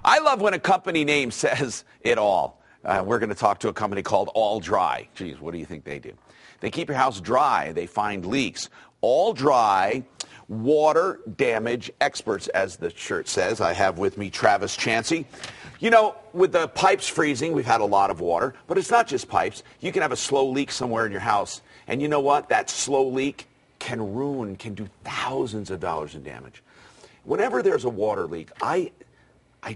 I love when a company name says it all. We're going to talk to a company called All Dry. Geez, what do you think they do? They keep your house dry. They find leaks. All Dry water damage experts, as the shirt says. I have with me Travis Chansey. You know, with the pipes freezing, we've had a lot of water, but it's not just pipes. You can have a slow leak somewhere in your house, and you know what? That slow leak can do thousands of dollars in damage. Whenever there's a water leak, I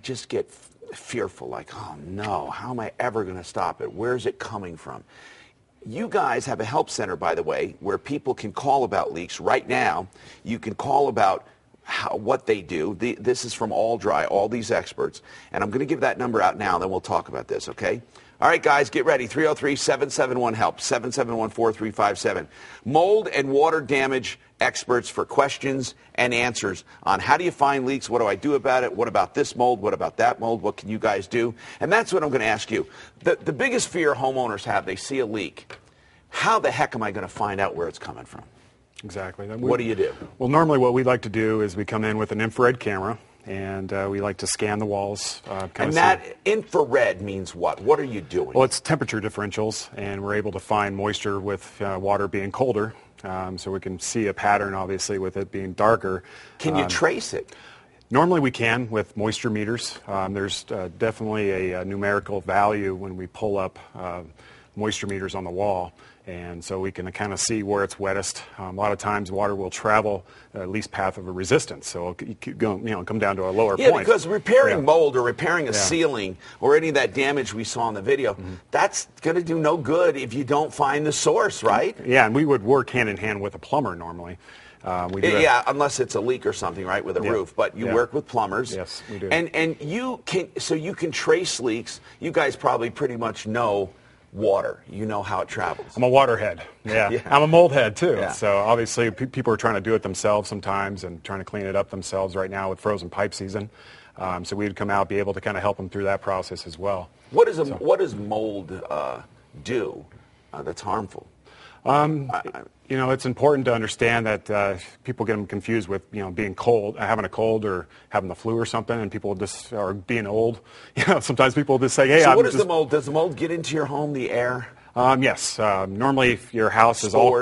just get fearful, like, oh no, how am I ever going to stop it? Where's it coming from? You guys have a help center, by the way, where people can call about leaks. Right now, you can call about what they do. This is from All Dry, all these experts. And I'm going to give that number out now, then we'll talk about this, okay? All right, guys, get ready. 303-771-HELP, 771-4357. Mold and water damage experts for questions and answers on how do you find leaks, what do I do about it, what about this mold, what about that mold, what can you guys do? And that's what I'm going to ask you. The biggest fear homeowners have, they see a leak. How the heck am I going to find out where it's coming from? Exactly. What do you do? Well, normally what we like to do is we come in with an infrared camera, and we like to scan the walls. And that infrared means what? What are you doing? Well, it's temperature differentials, and we're able to find moisture with water being colder, so we can see a pattern, obviously, with it being darker. Can you trace it? Normally we can with moisture meters. There's definitely a numerical value when we pull up moisture meters on the wall. And so we can kind of see where it's wettest. A lot of times water will travel at least path of a resistance, so it'll come down to a lower point. Yeah, because repairing mold or repairing a ceiling or any of that damage we saw in the video, that's going to do no good if you don't find the source, right? Yeah, and we would work hand in hand with a plumber normally. Unless it's a leak or something, right, with a roof. But you work with plumbers. Yes, we do. And you can trace leaks. You guys probably pretty much know water. You know how it travels. I'm a waterhead. Yeah. I'm a mold head too. Yeah. So obviously people are trying to do it themselves sometimes and trying to clean it up themselves right now with frozen pipe season. So we'd come out, be able to kind of help them through that process as well. What does mold do that's harmful? It's important to understand that people get them confused with, being cold, having a cold or having the flu or something, and people just are being old. Sometimes people just say, hey, so what is the mold? Does the mold get into your home, the air? Yes. Normally, if your house is all...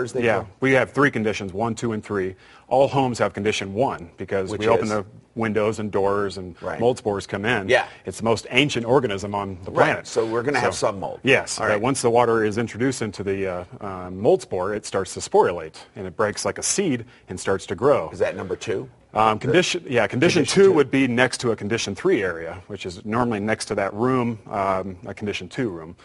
we have 3 conditions, 1, 2, and 3. All homes have condition 1 because we open the windows and doors and mold spores come in. Yeah. It's the most ancient organism on the planet. Right. So we're going to have some mold. Yes. All right. Once the water is introduced into the mold spore, it starts to sporulate, and it breaks like a seed and starts to grow. Is that number 2? Condition 2 would be next to a condition 3 area, which is normally next to that room, a condition 2 room.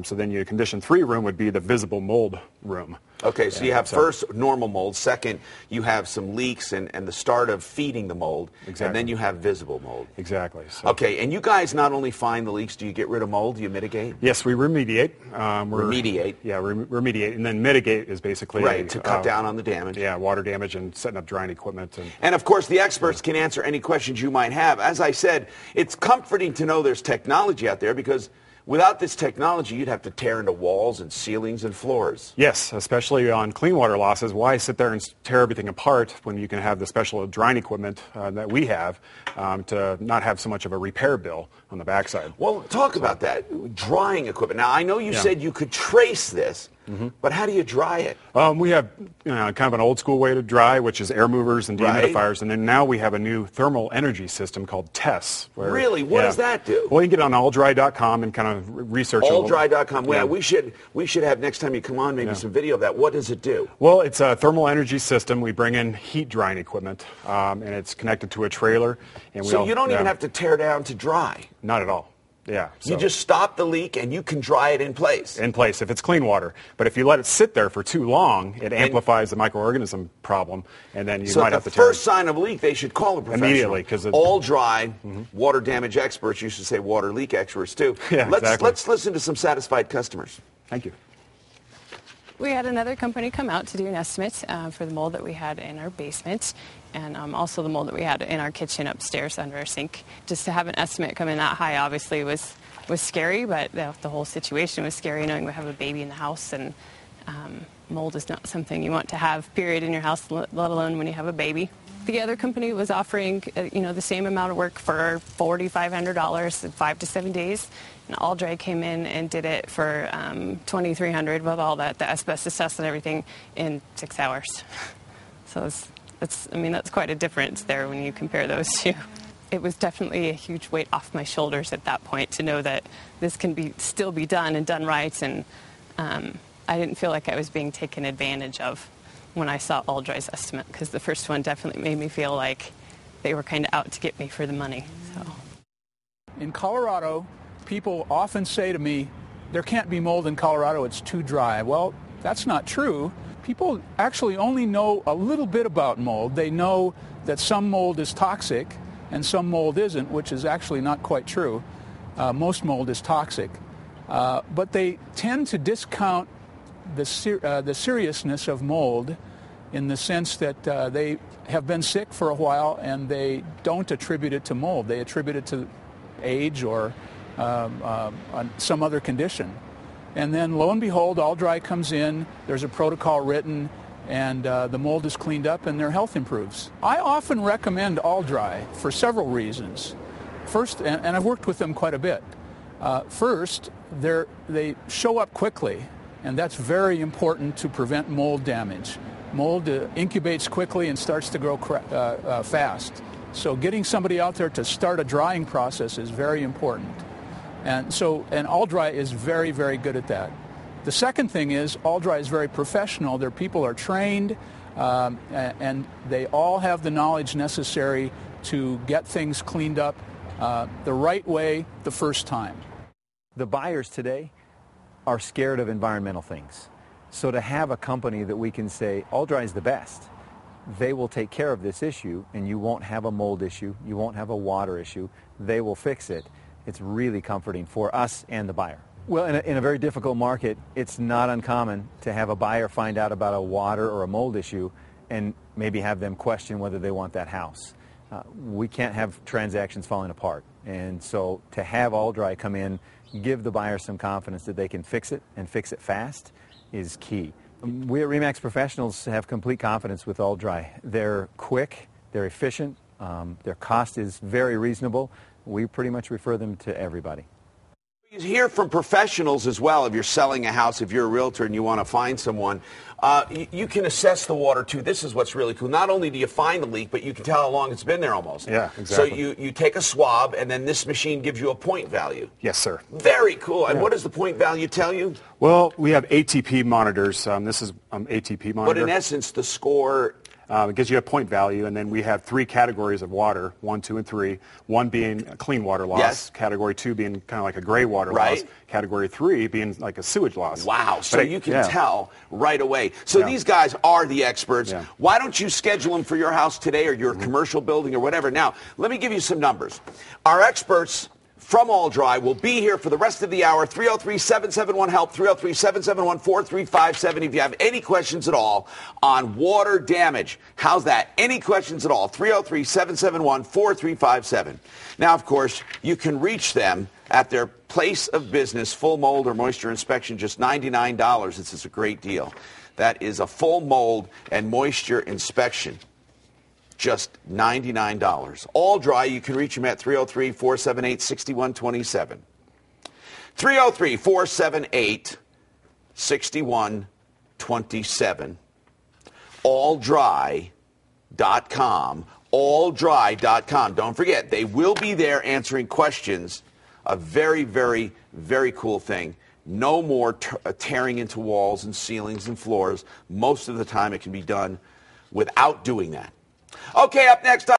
So then your condition 3 room would be the visible mold room. Okay, so you have first normal mold, second you have some leaks and the start of feeding the mold, and then you have visible mold. Exactly. So. Okay, and you guys not only find the leaks, do you get rid of mold? Do you mitigate? Yes, we remediate. Remediate? Yeah, remediate, and then mitigate is basically... to cut down on the damage. Yeah, water damage and setting up drying equipment. And of course, the experts can answer any questions you might have. As I said, it's comforting to know there's technology out there because without this technology, you'd have to tear into walls and ceilings and floors. Yes, especially on clean water losses. Why sit there and tear everything apart when you can have the special drying equipment that we have to not have so much of a repair bill on the backside? Well, talk about that, drying equipment. Now, I know you said you could trace this, but how do you dry it? We have kind of an old school way to dry, which is air movers and dehumidifiers, and then now we have a new thermal energy system called TESS. Really? What does that do? Well, you can get it on alldry.com and kind of research it. Alldry.com. Yeah, we should have next time you come on maybe some video of that. What does it do? Well, it's a thermal energy system. We bring in heat drying equipment, and it's connected to a trailer. And so you don't even have to tear down to dry? Not at all. Yeah. You just stop the leak and you can dry it in place. In place, if it's clean water. But if you let it sit there for too long, it amplifies the microorganism problem, and then you might have to tear it. So the first sign of a leak, they should call a professional. Immediately. All Dry, water damage experts, you should say water leak experts too. Yeah, let's listen to some satisfied customers. Thank you. We had another company come out to do an estimate for the mold that we had in our basement and also the mold that we had in our kitchen upstairs under our sink. Just to have an estimate come in that high obviously was scary, but the whole situation was scary knowing we have a baby in the house, and mold is not something you want to have, period, in your house, let alone when you have a baby. The other company was offering, the same amount of work for $4,500 in 5 to 7 days. And All Dry came in and did it for $2,300 with all that, the asbestos test and everything, in 6 hours. So that's quite a difference there when you compare those two. It was definitely a huge weight off my shoulders at that point to know that this can still be done and done right. And I didn't feel like I was being taken advantage of when I saw All Dry's estimate, because the first one definitely made me feel like they were kind of out to get me for the money. So. In Colorado, people often say to me, there can't be mold in Colorado, it's too dry. Well, that's not true. People actually only know a little bit about mold. They know that some mold is toxic and some mold isn't, which is actually not quite true. Most mold is toxic. But they tend to discount the seriousness of mold in the sense that they have been sick for a while and they don't attribute it to mold. They attribute it to age or some other condition. And then lo and behold, All Dry comes in, there's a protocol written, and the mold is cleaned up and their health improves. I often recommend All Dry for several reasons. First, and I've worked with them quite a bit. First, they show up quickly, and that's very important to prevent mold damage. Mold incubates quickly and starts to grow fast. So getting somebody out there to start a drying process is very important. And All Dry is very, very good at that. The second thing is All Dry is very professional. Their people are trained, and they all have the knowledge necessary to get things cleaned up the right way the first time. The buyers today are scared of environmental things. So to have a company that we can say, All Dry is the best, they will take care of this issue, and you won't have a mold issue, you won't have a water issue, they will fix it. It's really comforting for us and the buyer. Well, in a very difficult market, it's not uncommon to have a buyer find out about a water or a mold issue and maybe have them question whether they want that house. We can't have transactions falling apart. And so to have All Dry come in, give the buyer some confidence that they can fix it and fix it fast is key. We at RE/MAX Professionals have complete confidence with All Dry. They're quick, they're efficient, their cost is very reasonable. We pretty much refer them to everybody. You hear from professionals as well. If you're selling a house, if you're a realtor and you want to find someone, you can assess the water too. This is what's really cool. Not only do you find the leak, but you can tell how long it's been there almost. Yeah, exactly. So you take a swab, and then this machine gives you a point value. Yes, sir. Very cool. And Yeah. what does the point value tell you? Well, we have ATP monitors. This is ATP monitor. But in essence, the score... It gives you a point value, and then we have 3 categories of water, 1, 2, and 3. 1 being a clean water loss, yes. Category 2 being kind of like a gray water right. loss, Category 3 being like a sewage loss. Wow, so you can tell right away. So these guys are the experts. Yeah. Why don't you schedule them for your house today or your commercial building or whatever? Now, let me give you some numbers. Our experts from All Dry will be here for the rest of the hour. 303-771-HELP, 303-771-4357. If you have any questions at all on water damage, how's that? Any questions at all? 303-771-4357. Now, of course, you can reach them at their place of business, full mold or moisture inspection, just $99. This is a great deal. That is a full mold and moisture inspection. Just $99. All Dry, you can reach them at 303-478-6127. 303-478-6127. alldry.com. alldry.com. Don't forget, they will be there answering questions. A very, very, very cool thing. No more tearing into walls and ceilings and floors. Most of the time it can be done without doing that. Okay, up next.